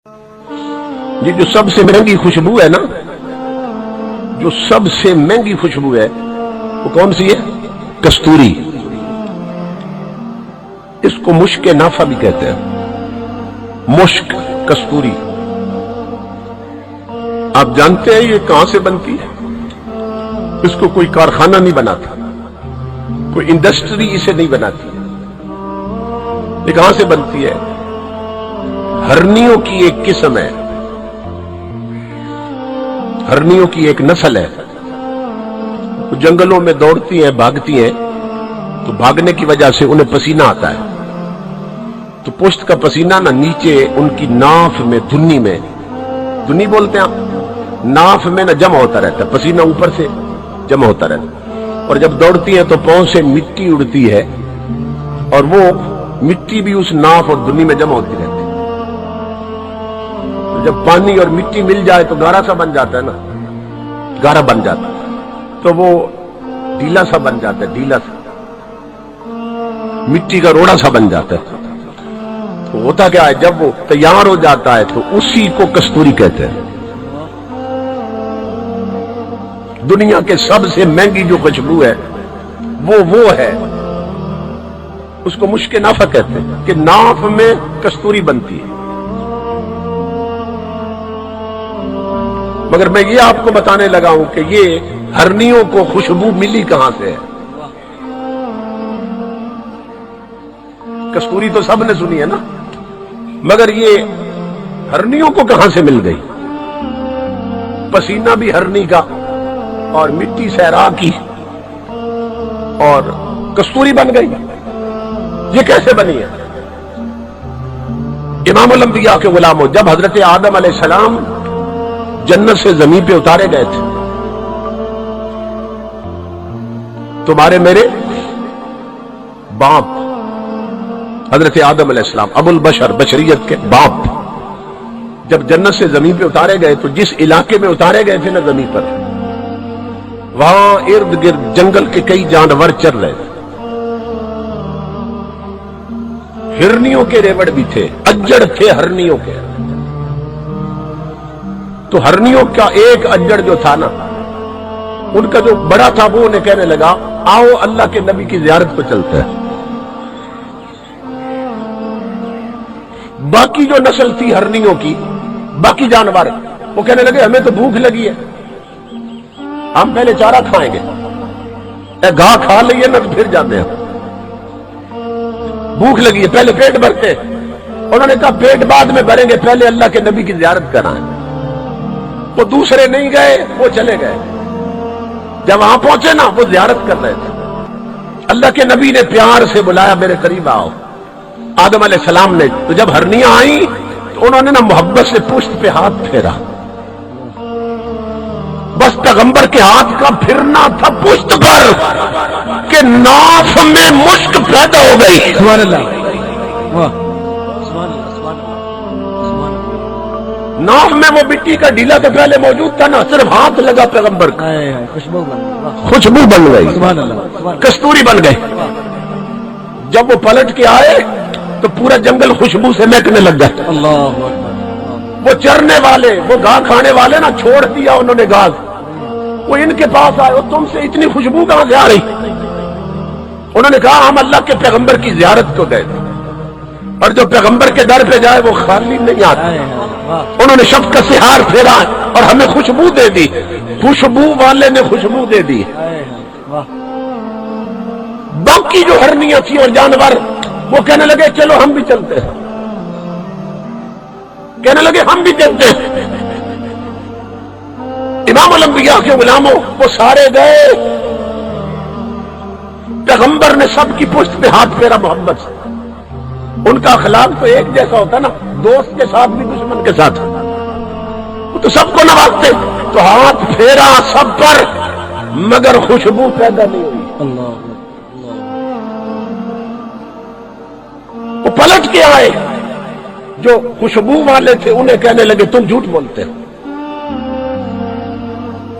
یہ جو سب سے مہنگی خوشبو ہے نا، جو سب سے مہنگی خوشبو ہے وہ کون سی ہے؟ کستوری۔ اس کو مشک نافع بھی کہتے ہیں، مشک کستوری۔ آپ جانتے ہیں یہ کہاں سے بنتی ہے؟ اس کو کوئی کارخانہ نہیں بناتا، کوئی انڈسٹری اسے نہیں بناتی۔ یہ کہاں سے بنتی ہے؟ ہرنیوں کی ایک قسم ہے، ہرنیوں کی ایک نسل ہے، وہ جنگلوں میں دوڑتی ہیں، بھاگتی ہیں، تو بھاگنے کی وجہ سے انہیں پسینہ آتا ہے، تو پشت کا پسینہ نہ نیچے ان کی ناف میں، دھنی میں، دھنی بولتے ہیں آپ، ناف میں نہ جمع ہوتا رہتا ہے، پسینہ اوپر سے جمع ہوتا رہتا ہے، اور جب دوڑتی ہیں تو پاؤں سے مٹی اڑتی ہے، اور وہ مٹی بھی اس ناف اور دھنی میں جمع ہوتی رہتی ہے۔ جب پانی اور مٹی مل جائے تو گارا سا بن جاتا ہے نا، گارا بن جاتا ہے، تو وہ ڈھیلا سا بن جاتا ہے، ڈھیلا سا، مٹی کا روڑا سا بن جاتا ہے۔ تو ہوتا کیا ہے، جب وہ تیار ہو جاتا ہے تو اسی کو کستوری کہتے ہیں۔ دنیا کے سب سے مہنگی جو خوشبو ہے وہ ہے، اس کو مشک نافع کہتے ہیں، کہ ناف میں کستوری بنتی ہے۔ مگر میں یہ آپ کو بتانے لگا ہوں کہ یہ ہرنیوں کو خوشبو ملی کہاں سے ہے۔ کستوری تو سب نے سنی ہے نا، مگر یہ ہرنیوں کو کہاں سے مل گئی؟ پسینہ بھی ہرنی کا، اور مٹی صحرا کی، اور کستوری بن گئی۔ یہ کیسے بنی ہے؟ امام الانبیاء کے غلاموں، جب حضرت آدم علیہ السلام جنت سے زمین پہ اتارے گئے تھے، تمہارے میرے باپ حضرت آدم علیہ السلام، ابو البشر، بشریت کے باپ، جب جنت سے زمین پہ اتارے گئے تو جس علاقے میں اتارے گئے تھے نا زمین پر، وہاں ارد گرد جنگل کے کئی جانور چر رہے تھے، ہرنیوں کے ریوڑ بھی تھے، اجڑ تھے ہرنیوں کے۔ تو ہرنیوں کا ایک اجڑ جو تھا نا، ان کا جو بڑا تھا، وہ انہیں کہنے لگا آؤ اللہ کے نبی کی زیارت پہ چلتے ہیں۔ باقی جو نسل تھی ہرنیوں کی، باقی جانور، وہ کہنے لگے ہمیں تو بھوک لگی ہے، ہم پہلے چارہ کھائیں گے، گھاس کھا لئیے نہ پھر جاتے ہیں، بھوک لگی ہے، پہلے پیٹ بھرتے۔ انہوں نے کہا پیٹ بعد میں بھریں گے، پہلے اللہ کے نبی کی زیارت کرائیں۔ وہ دوسرے نہیں گئے، وہ چلے گئے۔ جب وہاں پہنچے نا، وہ زیارت کر رہے تھے، اللہ کے نبی نے پیار سے بلایا میرے قریب آؤ۔ آدم علیہ السلام نے، تو جب ہرنیاں آئیں تو انہوں نے نا محبت سے پشت پہ ہاتھ پھیرا، بس پیغمبر کے ہاتھ کا پھرنا تھا پشت پر کہ ناف میں مشک پیدا ہو گئی۔ سبحان اللہ، ناف میں وہ مٹی کا ڈھیلا تو پہلے موجود تھا نا، صرف ہاتھ لگا پیغمبر کا، خوشبو خوشبو بن گئی، سبحان اللہ، کستوری بن گئی۔ جب وہ پلٹ کے آئے تو پورا جنگل خوشبو سے مہکنے لگ گیا۔ اللہ اکبر۔ وہ چرنے والے، وہ گھاس کھانے والے نا، چھوڑ دیا انہوں نے گھاس، وہ ان کے پاس آئے، تم سے اتنی خوشبو کہاں سے آ رہی؟ انہوں نے کہا ہم اللہ کے پیغمبر کی زیارت کو گئے تھے، اور جو پیغمبر کے در پہ جائے وہ خالی نہیں آتا۔ انہوں نے شفقت سے ہاتھ پھیرا اور ہمیں خوشبو دے دی، خوشبو والے نے خوشبو دے دی۔ باقی جو ہرنیاں تھی اور جانور، وہ کہنے لگے چلو ہم بھی چلتے ہیں، کہنے لگے ہم بھی چلتے ہیں۔ امام الانبیاء کے غلاموں، وہ سارے گئے، پیغمبر نے سب کی پشت پہ ہاتھ پھیرا محبت سے۔ ان کا اخلاق تو ایک جیسا ہوتا نا، دوست کے ساتھ بھی دشمن کے ساتھ، وہ تو سب کو نوازتے، تو ہاتھ پھیرا سب پر، مگر خوشبو پیدا نہیں ہوئی۔ اللہ، وہ پلٹ کے آئے، جو خوشبو والے تھے انہیں کہنے لگے تم جھوٹ بولتے ہو،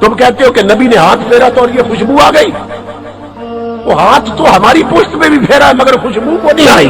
تم کہتے ہو کہ نبی نے ہاتھ پھیرا تو اور یہ خوشبو آ گئی۔ وہ ہاتھ تو ہماری پشت میں بھی پھیرا ہے، مگر خوشبو کو نہیں آئی۔